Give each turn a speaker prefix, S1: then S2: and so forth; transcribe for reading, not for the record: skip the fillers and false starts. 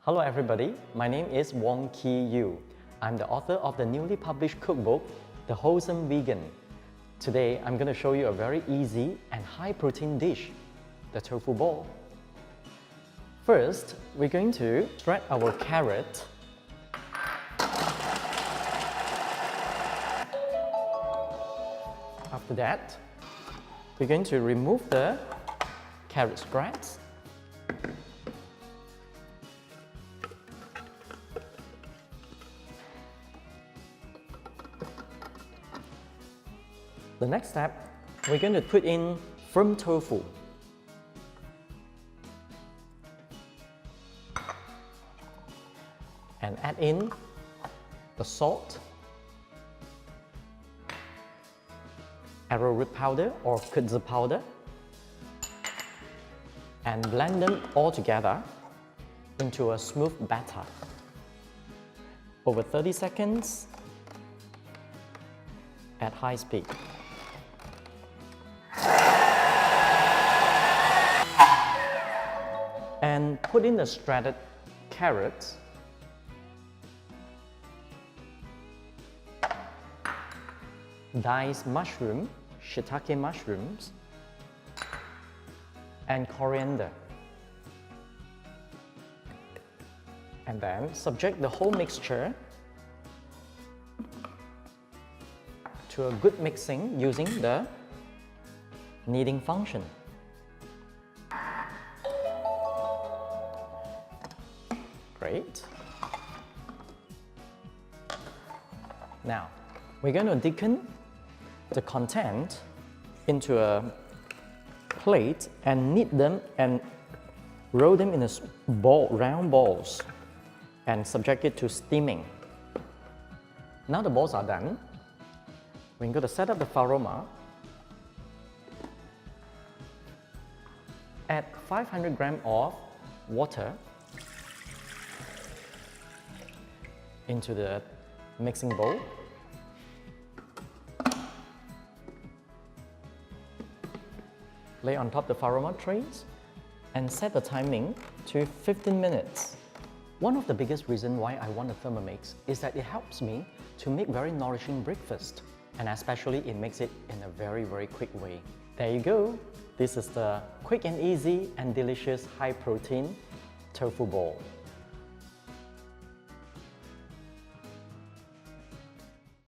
S1: Hello everybody, my name is Wong Ki Yu. I'm the author of the newly published cookbook, The Wholesome Vegan. Today, I'm going to show you a very easy and high-protein dish, the tofu ball. First, we're going to shred our carrot. After that, we're going to remove the carrot scraps. The next step, we're going to put in firm tofu. And add in the salt, arrowroot powder or kudzu powder, and blend them all together into a smooth batter. Over 30 seconds at high speed. And put in the shredded carrots, diced mushroom, shiitake mushrooms, and coriander. And then subject the whole mixture to a good mixing using the kneading function. Great. Now, we're going to deacon the content into a plate and knead them and roll them in a round balls and subject it to steaming. Now the balls are done. We're going to set up the faroma. Add 500 grams of water into the mixing bowl. Lay on top the faroma trays and set the timing to 15 minutes. One of the biggest reasons why I want a Thermomix is that it helps me to make very nourishing breakfast, and especially it makes it in a very quick way. There you go. This is the quick and easy and delicious high protein tofu ball.